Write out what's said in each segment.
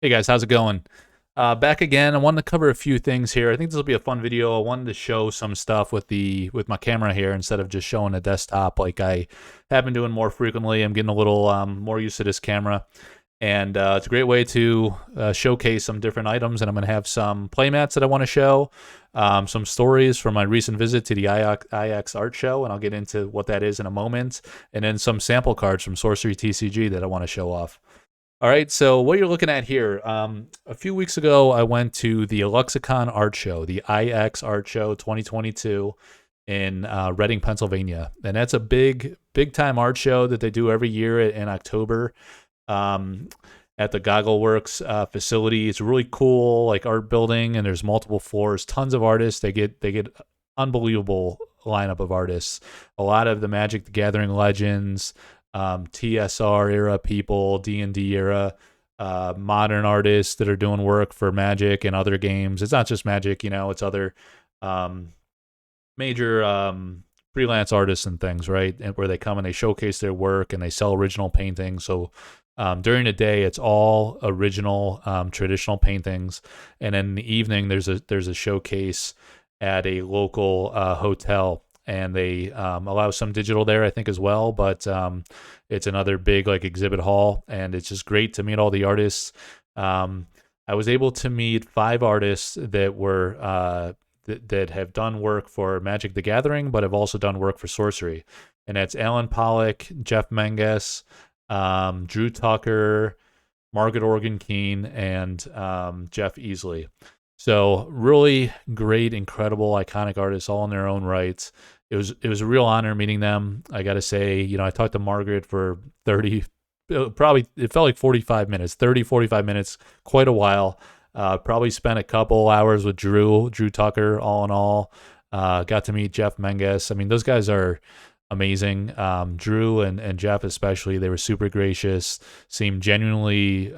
Hey guys, how's it going? Back again. I wanted to cover a few things here. I think this will be a fun video. I wanted to show some stuff with my camera here instead of just showing a desktop like I have been doing more frequently. I'm getting a little more used to this camera, and it's a great way to showcase some different items. And I'm going to have some playmats that I want to show, some stories from my recent visit to the IX art show, and I'll get into what that is in a moment, and then some sample cards from Sorcery TCG that I want to show off. All right, so what you're looking at here, a few weeks ago, I went to the Lexicon Art Show, the IX Art Show 2022 in Reading, Pennsylvania. And that's a big time art show that they do every year in October um, at the Goggle Works facility. It's a really cool like art building, and there's multiple floors, tons of artists. They get unbelievable lineup of artists. A lot of the Magic the Gathering legends, TSR era people, D&D era, modern artists that are doing work for Magic and other games. It's not just Magic, it's other um, major freelance artists and things, right? And where they come and they showcase their work and they sell original paintings. So during the day, it's all original traditional paintings, and then in the evening, there's a showcase at a local hotel, and they allow some digital there, I think, as well. But it's another big like exhibit hall, and it's just great to meet all the artists. Um, I was able to meet 5 artists that were that have done work for Magic the Gathering, but have also done work for Sorcery, and that's Alan Pollock, Jeff Menges, Drew Tucker, Margaret Organ Keene, and Jeff Easley. So really great, incredible, iconic artists, all in their own rights. It was a real honor meeting them. I got to say, I talked to Margaret for 30, probably it felt like 45 minutes, 30, 45 minutes, quite a while. Probably spent a couple hours with Drew Tucker, all in all. Got to meet Jeff Menges. I mean, those guys are amazing. Drew and Jeff especially, they were super gracious, seemed genuinely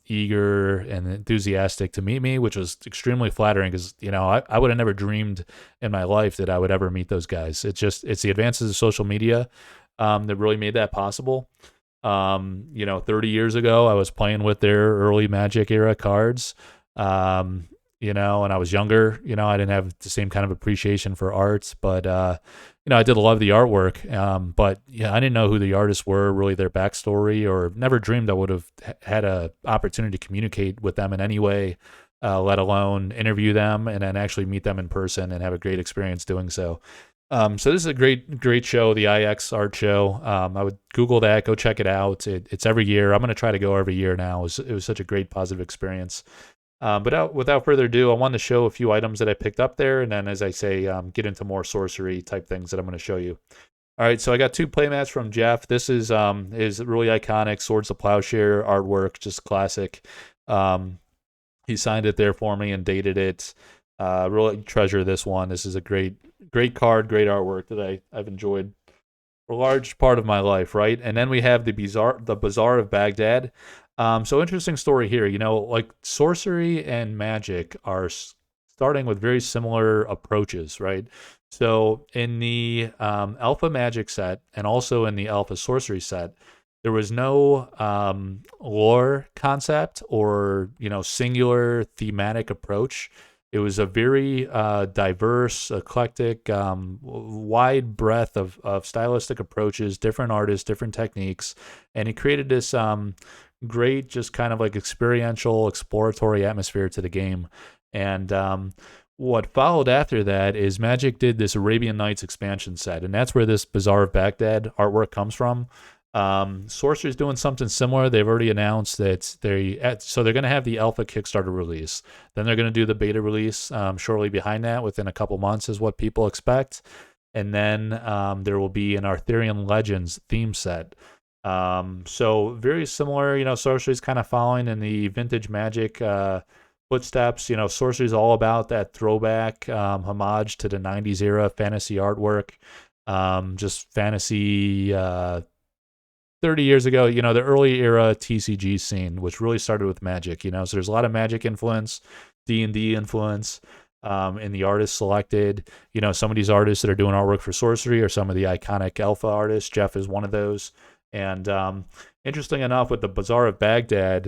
eager and enthusiastic to meet me, which was extremely flattering because I would have never dreamed in my life that I would ever meet those guys. It's the advances of social media that really made that possible. 30 years ago, I was playing with their early Magic era cards. And I was younger, I didn't have the same kind of appreciation for art, but, I did love the artwork. But yeah, I didn't know who the artists were, really their backstory, or never dreamed I would have had a opportunity to communicate with them in any way, let alone interview them and then actually meet them in person and have a great experience doing so. So this is a great show, the IX Art Show. I would Google that, go check it out. It's every year. I'm going to try to go every year now. It was such a great positive experience. Without further ado, I want to show a few items that I picked up there, and then, as I say, get into more sorcery type things that I'm going to show you. All right, so I got 2 playmats from Jeff. This is really iconic Swords of Plowshare artwork, just classic. He signed it there for me and dated it. Really treasure this one. This is a great card, great artwork that I've enjoyed for a large part of my life, right? And then we have the Bazaar of Baghdad. So interesting story here. Like sorcery and magic are starting with very similar approaches, right? So in the Alpha Magic set and also in the Alpha Sorcery set, there was no lore concept or singular thematic approach. It was a very diverse, eclectic, wide breadth of stylistic approaches, different artists, different techniques, and it created this great, just kind of like experiential, exploratory atmosphere to the game. And what followed after that is Magic did this Arabian Nights expansion set, and that's where this Bazaar of Baghdad artwork comes from. Sorcery's doing something similar. They've already announced that so they're going to have the alpha Kickstarter release. Then they're going to do the beta release shortly behind that, within a couple months, is what people expect. And then there will be an Arthurian Legends theme set. So very similar. Sorcery's kind of following in the vintage Magic footsteps. Sorcery's all about that throwback homage to the 90s era fantasy artwork. Just fantasy 30 years ago, the early era TCG scene, which really started with Magic, so there's a lot of Magic influence, D&D influence, in the artists selected. Some of these artists that are doing artwork for Sorcery are some of the iconic Alpha artists. Jeff is one of those. And interesting enough, with the Bazaar of Baghdad,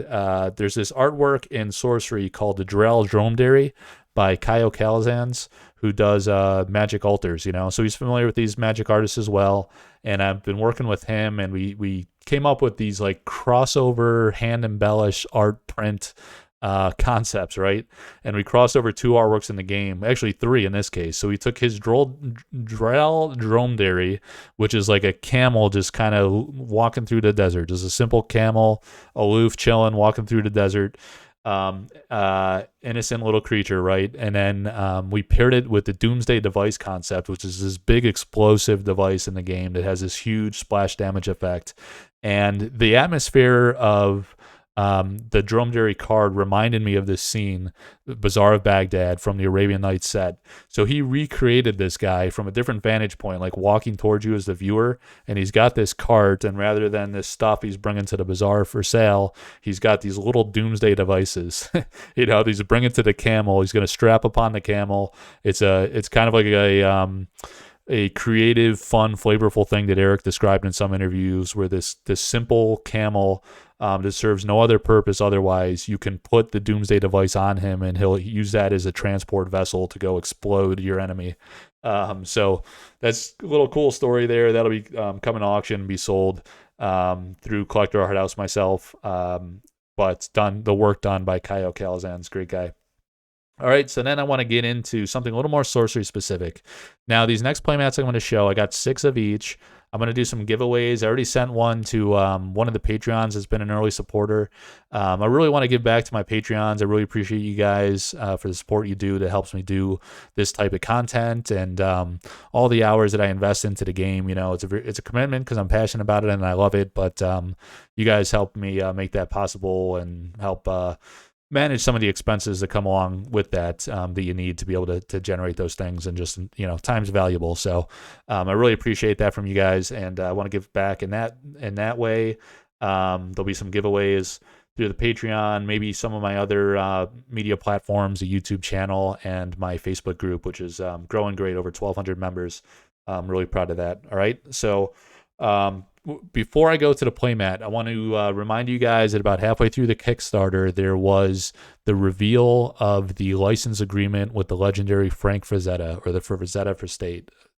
there's this artwork in Sorcery called the Drell Dromedary by Kyle Calazans, who does magic altars, So he's familiar with these magic artists as well. And I've been working with him, and we came up with these like crossover hand embellish art print concepts, right? And we crossed over 2 artworks in the game, actually 3 in this case. So we took his Drell Dromedary, which is like a camel just kind of walking through the desert, just a simple camel, aloof, chilling, walking through the desert. Innocent little creature, right? And then we paired it with the Doomsday Device concept, which is this big explosive device in the game that has this huge splash damage effect. And the atmosphere of the Dromedary card reminded me of this scene, Bazaar of Baghdad from the Arabian Nights set. So he recreated this guy from a different vantage point, like walking towards you as the viewer, and he's got this cart, and rather than this stuff he's bringing to the bazaar for sale, he's got these little doomsday devices. He's bringing to the camel. He's going to strap upon the camel. It's kind of like a creative, fun, flavorful thing that Eric described in some interviews, where this simple camel that serves no other purpose otherwise, you can put the Doomsday device on him, and he'll use that as a transport vessel to go explode your enemy. So that's a little cool story there. That'll be coming to auction and be sold through Collector Art House myself. But the work done by Kyle Calazans, great guy. All right, so then I want to get into something a little more sorcery specific. Now, these next playmats I'm going to show, I got 6 of each. I'm going to do some giveaways. I already sent one to one of the Patreons that's been an early supporter. I really want to give back to my Patreons. I really appreciate you guys for the support you do that helps me do this type of content, and all the hours that I invest into the game. It's a commitment because I'm passionate about it and I love it, but you guys help me make that possible and help manage some of the expenses that come along with that that you need to be able to generate those things, and just time's valuable. So I really appreciate that from you guys, and I want to give back in that way. There'll be some giveaways through the Patreon, maybe some of my other media platforms, the YouTube channel, and my Facebook group, which is growing great, over 1,200 members. I'm really proud of that. All right, so before I go to the playmat, I want to remind you guys that about halfway through the Kickstarter, there was the reveal of the license agreement with the legendary Frank Frazetta, or the Frazetta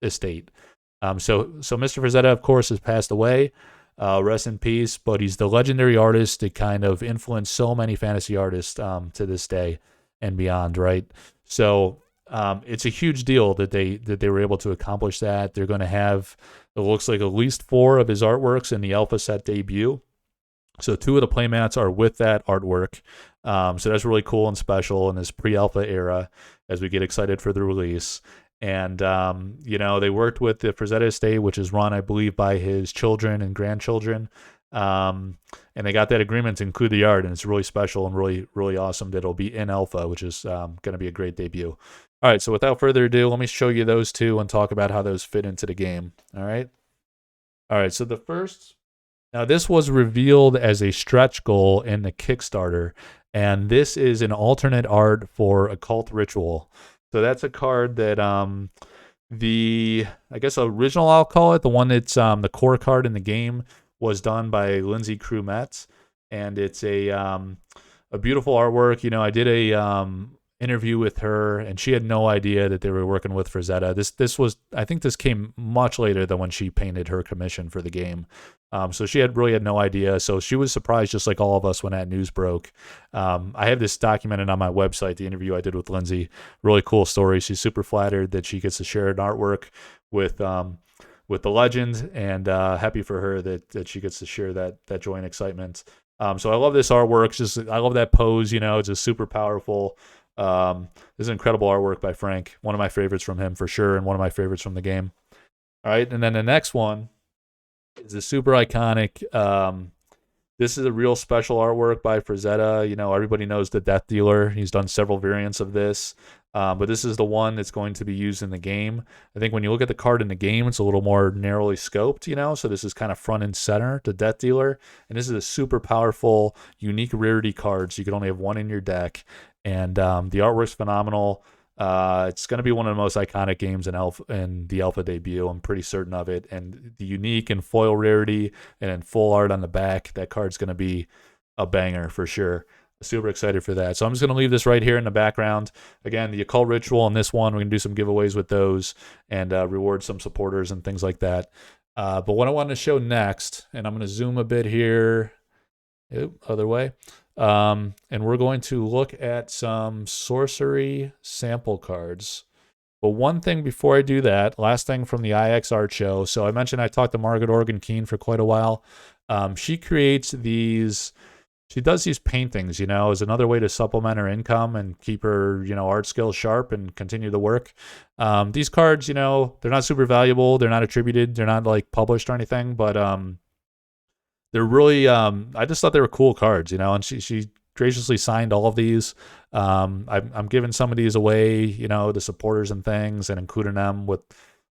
estate. So Mr. Frazetta, of course, has passed away. Rest in peace. But he's the legendary artist that kind of influenced so many fantasy artists to this day and beyond, right? So it's a huge deal that they were able to accomplish that. They're going to have, it looks like, at least 4 of his artworks in the alpha set debut. So 2 of the playmats are with that artwork. So that's really cool and special in this pre-alpha era as we get excited for the release. And they worked with the Frazetta estate, which is run, I believe, by his children and grandchildren. And they got that agreement to include the art, and it's really special and really, really awesome that it'll be in alpha, which is going to be a great debut. All right, so without further ado, let me show you those 2 and talk about how those fit into the game. All right, so the first, now this was revealed as a stretch goal in the Kickstarter, and this is an alternate art for Occult Ritual. So that's a card that I guess original, I'll call it, the one that's the core card in the game, was done by Lindsay Crew-Metz, and it's a beautiful artwork. I did a interview with her, and she had no idea that they were working with Frazetta. I think this came much later than when she painted her commission for the game. So she really had no idea. So she was surprised, just like all of us, when that news broke. I have this documented on my website, the interview I did with Lindsay. Really cool story. She's super flattered that she gets to share an artwork with the legend, and happy for her that she gets to share that joy and excitement. So I love this artwork. I love that pose. It's just super powerful. This is incredible artwork by Frank. One of my favorites from him for sure, and one of my favorites from the game. All right, and then the next one is a super iconic. This is a real special artwork by Frazetta. Everybody knows the Death Dealer. He's done several variants of this. But this is the one that's going to be used in the game. I think when you look at the card in the game, it's a little more narrowly scoped, so this is kind of front and center, the Death Dealer. And this is a super powerful, unique rarity card, so you can only have one in your deck. And the artwork's phenomenal. It's going to be one of the most iconic games in the alpha debut. I'm pretty certain of it. And the unique and foil rarity and in full art on the back, that card's going to be a banger for sure. Super excited for that. So I'm just going to leave this right here in the background. Again, the occult ritual on this one, we're going to do some giveaways with those and reward some supporters and things like that. But what I want to show next, and I'm going to zoom a bit here, other way, and we're going to look at some sorcery sample cards. But one thing before I do that, last thing from the IX Art Show. So I mentioned I talked to Margaret Organ Keene for quite a while. She creates these, she does these paintings, you know, as another way to supplement her income and keep her, you know, art skills sharp and continue the work. These cards, you know, they're not super valuable. They're not attributed. They're not like published or anything, but they're really I just thought they were cool cards, you know, and she graciously signed all of these. I'm giving some of these away, you know, to supporters and things, and including them with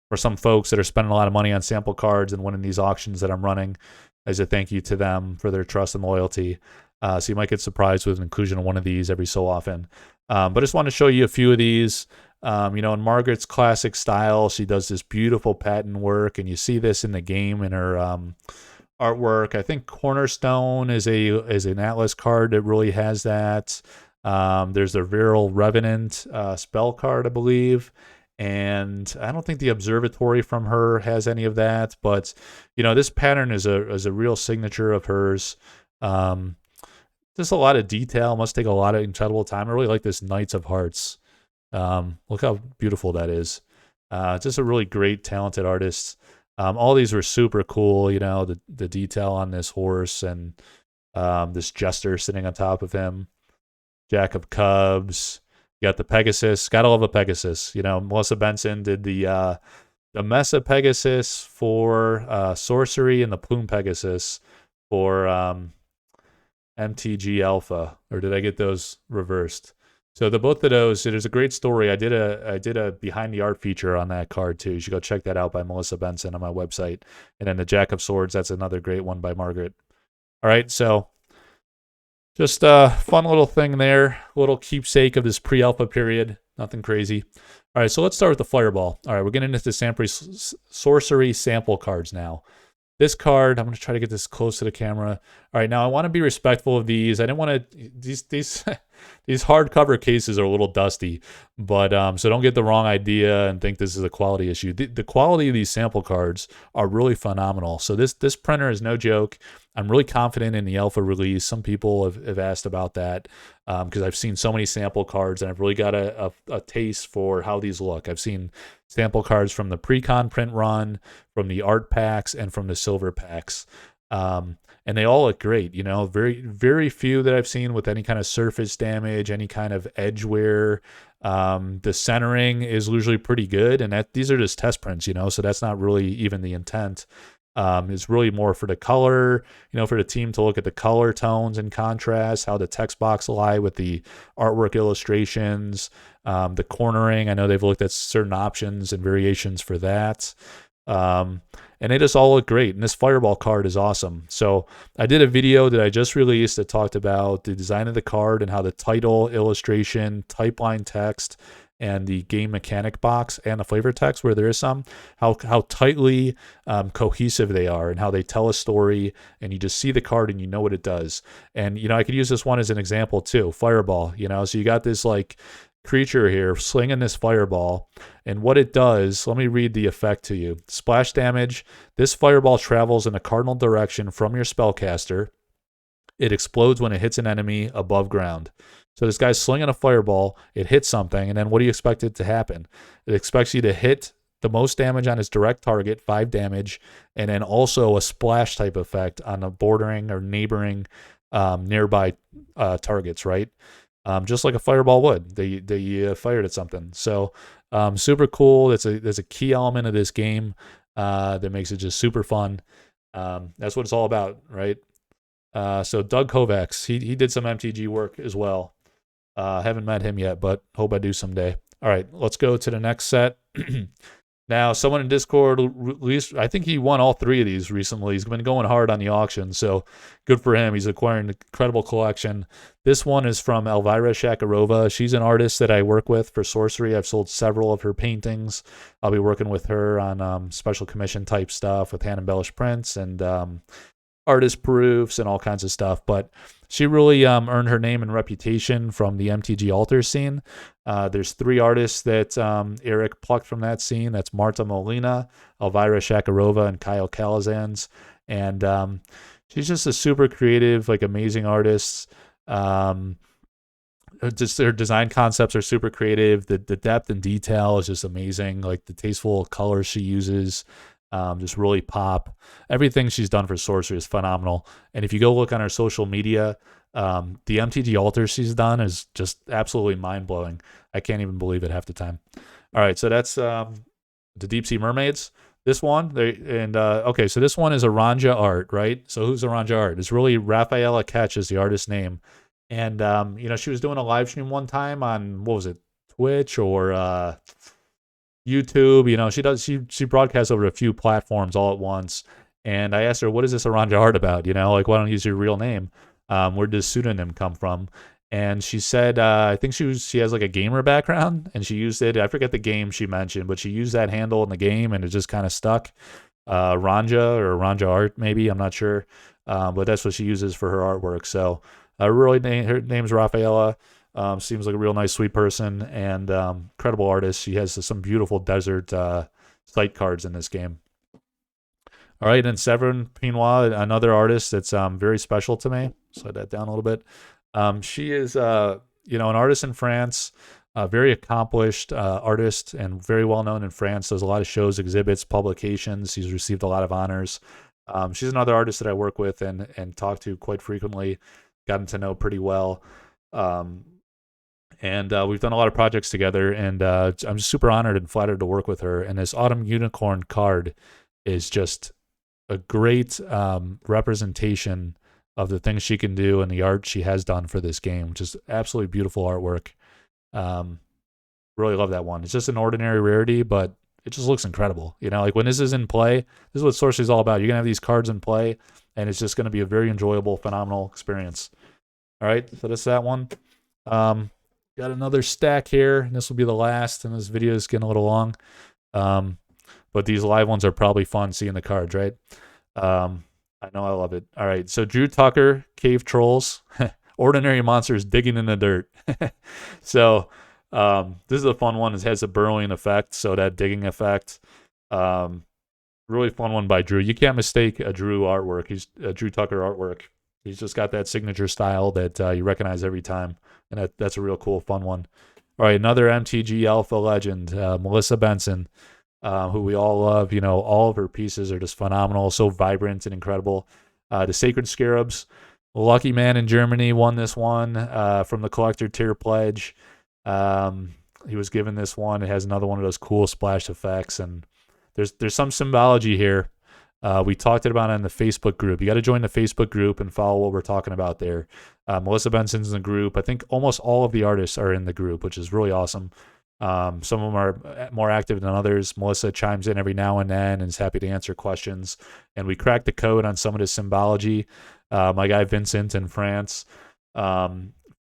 for some folks that are spending a lot of money on sample cards and winning these auctions that I'm running as a thank you to them for their trust and loyalty. So you might get surprised with an inclusion of one of these every so often. But I just want to show you a few of these. You know, in Margaret's classic style, she does this beautiful pattern work, and you see this in the game in her artwork. I think Cornerstone is an Atlas card that really has that. There's the Viral Revenant spell card, I believe. And I don't think the Observatory from her has any of that, but you know, this pattern is a real signature of hers. Just a lot of detail, must take a lot of incredible time. I really like this Knights of Hearts. Look how beautiful that is. Just a really great, talented artist. All these were super cool, you know, the detail on this horse and this jester sitting on top of him. Jack of Cubs. You got the Pegasus. Gotta love a Pegasus. You know, Melissa Benson did the Mesa Pegasus for Sorcery and the Plume Pegasus for MTG Alpha. Or did I get those reversed? So both of those, there's a great story. I did a behind the art feature on that card too. You should go check that out by Melissa Benson on my website. And then the Jack of Swords, that's another great one by Margaret. All right, so just a fun little thing there, a little keepsake of this pre-alpha period. Nothing crazy. All right, so let's start with the Fireball. All right, we're getting into the sorcery sample cards now. This card, I'm going to try to get this close to the camera. All right, now I want to be respectful of these. I didn't want to, these hardcover cases are a little dusty, but so don't get the wrong idea and think this is a quality issue. The quality of these sample cards are really phenomenal. So this printer is no joke. I'm really confident in the alpha release. Some people have asked about that because I've seen so many sample cards and I've really got a taste for how these look. I've seen sample cards from the pre-con print run, from the art packs, and from the silver packs. And they all look great, you know, very, very few that I've seen with any kind of surface damage, any kind of edge wear. The centering is usually pretty good, and these are just test prints, you know, so that's not really even the intent. It's really more for the color, you know, for the team to look at the color tones and contrast, how the text box lie with the artwork illustrations, the cornering. I know they've looked at certain options and variations for that. And they just all look great. And this Fireball card is awesome. So I did a video that I just released that talked about the design of the card and how the title, illustration, type line text, and the game mechanic box and the flavor text, where there is some, how tightly cohesive they are and how they tell a story, and you just see the card and you know what it does. And, you know, I could use this one as an example too, Fireball, you know, so you got this like creature here slinging this fireball, and what it does, let me read the effect to you. Splash damage. This fireball travels in a cardinal direction from your spellcaster. It explodes when it hits an enemy above ground. So this guy's slinging a fireball, it hits something, and then what do you expect it to happen? It expects you to hit the most damage on its direct target, 5 damage, and then also a splash type effect on the bordering or neighboring nearby targets, right? Just like a fireball would. They fired at something. So super cool. That's a key element of this game that makes it just super fun. That's what it's all about, right? So Doug Kovacs, he did some MTG work as well. Haven't met him yet, but hope I do someday. All right, let's go to the next set. Now, someone in Discord released, I think he won all 3 of these recently. He's been going hard on the auction, so good for him. He's acquiring an incredible collection. This one is from Elvira Shakarova. She's an artist that I work with for Sorcery. I've sold several of her paintings. I'll be working with her on special commission type stuff with hand embellished prints and artist proofs and all kinds of stuff. But she really earned her name and reputation from the MTG altar scene. There's 3 artists that Eric plucked from that scene. That's Marta Molina, Elvira Shakarova, and Kyle Calazans. And she's just a super creative, like amazing artist. Just her design concepts are super creative. The depth and detail is just amazing. Like the tasteful colors she uses just really pop. Everything she's done for Sorcery is phenomenal. And if you go look on her social media, the MTG altar she's done is just absolutely mind-blowing. I can't even believe it half the time. All right, so that's the Deep Sea Mermaids. This one, okay, so this one is Aranja art, right? So who's Aranja art? It's really Rafaela Ketch is the artist name. And, she was doing a live stream one time on, what was it, Twitch or YouTube. She broadcasts over a few platforms all at once. And I asked her, what is this Aranja art about? Like, why don't you use your real name? Where does pseudonym come from? And she said, I think she has like a gamer background, and she used it. I forget the game she mentioned, but she used that handle in the game, and it just kind of stuck. Ranja or Ranja art, maybe, I'm not sure. But that's what she uses for her artwork. So her name's Rafaela. Seems like a real nice, sweet person, and incredible artist. She has some beautiful desert site cards in this game. All right, and Severin Pinois, another artist that's very special to me. Slide that down a little bit. She is, an artist in France, a very accomplished artist, and very well known in France. Does a lot of shows, exhibits, publications. She's received a lot of honors. She's another artist that I work with and talk to quite frequently. Gotten to know pretty well. And we've done a lot of projects together, and I'm super honored and flattered to work with her. And this Autumn Unicorn card is just a great representation of the things she can do and the art she has done for this game, which is absolutely beautiful artwork. Really love that one. It's just an ordinary rarity, but it just looks incredible. Like when this is in play, this is what Sorcery is all about. You're going to have these cards in play, and it's just going to be a very enjoyable, phenomenal experience. All right, so that's that one. Got another stack here, and this will be the last, and this video is getting a little long. But these live ones are probably fun seeing the cards, right? I know I love it. All right, so Drew Tucker, Cave Trolls, Ordinary Monsters Digging in the Dirt. So this is a fun one. It has a burrowing effect, so that digging effect. Really fun one by Drew. You can't mistake a Drew artwork. He's a Drew Tucker artwork. He's just got that signature style that you recognize every time, and that's a real cool, fun one. All right, another MTG Alpha legend, Melissa Benson, who we all love. All of her pieces are just phenomenal, so vibrant and incredible. The Sacred Scarabs, Lucky Man in Germany won this one from the Collector Tier Pledge. He was given this one. It has another one of those cool splash effects, and there's some symbology here. We talked about it in the Facebook group. You got to join the Facebook group and follow what we're talking about there. Melissa Benson's in the group. I think almost all of the artists are in the group, which is really awesome. Some of them are more active than others. Melissa chimes in every now and then and is happy to answer questions. And we cracked the code on some of the symbology. My guy Vincent in France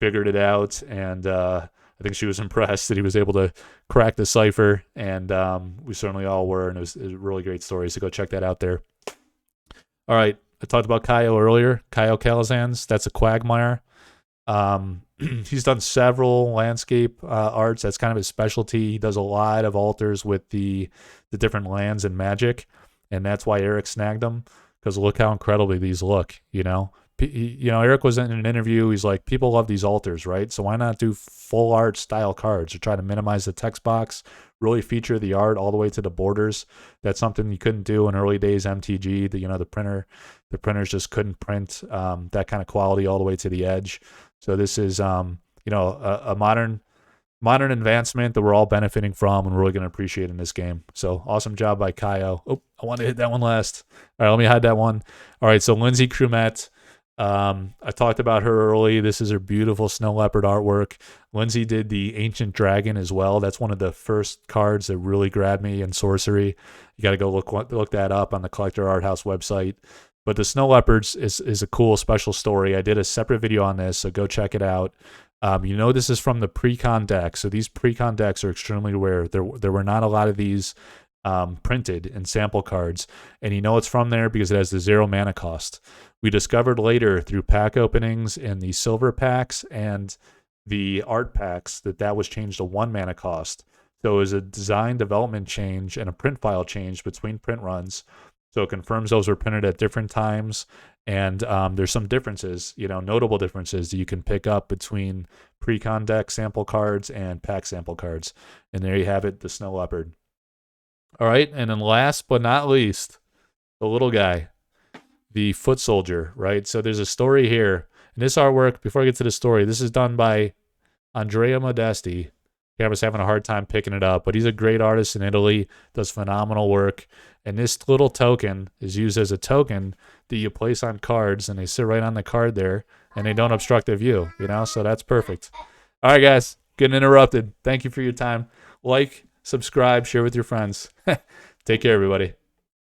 figured it out, and I think she was impressed that he was able to crack the cipher, and we certainly all were, and it was a really great story, so go check that out there. All right, I talked about Kyle earlier. Kyle Calazans, that's a Quagmire. He's done several landscape arts. That's kind of his specialty. He does a lot of altars with the different lands and Magic, and that's why Eric snagged them, because look how incredibly these look, Eric was in an interview. He's like, people love these altars, right? So why not do full art style cards to try to minimize the text box, really feature the art all the way to the borders? That's something you couldn't do in early days MTG. The printers just couldn't print that kind of quality all the way to the edge. So this is a modern advancement that we're all benefiting from and we're really going to appreciate in this game. So awesome job by Kaio. Oh, I want to hit that one last. All right, let me hide that one. All right, so Lindsay Crumette. I talked about her early. This is her beautiful snow leopard artwork. Lindsay did the ancient dragon as well. That's one of the first cards that really grabbed me in sorcery. You got to go look that up on the Collector Art House website. But the snow leopards is a cool special story. I did a separate video on this, so go check it out. This is from the pre-con deck, so these pre-con decks are extremely rare. There were not a lot of these printed in sample cards, and it's from there because it has the 0 mana cost. We discovered later through pack openings in the silver packs and the art packs that was changed to 1 mana cost. So it was a design development change and a print file change between print runs. So it confirms those were printed at different times. And there's some differences, notable differences that you can pick up between pre-con deck sample cards and pack sample cards. And there you have it, the snow leopard. All right, and then last but not least, the little guy, the foot soldier, right? So there's a story here. And this artwork, before I get to the story, this is done by Andrea Modesti. Camera's having a hard time picking it up, but he's a great artist in Italy, does phenomenal work. And this little token is used as a token that you place on cards, and they sit right on the card there, and they don't obstruct the view, so that's perfect. All right, guys, getting interrupted. Thank you for your time. Like, subscribe, share with your friends. Take care, everybody.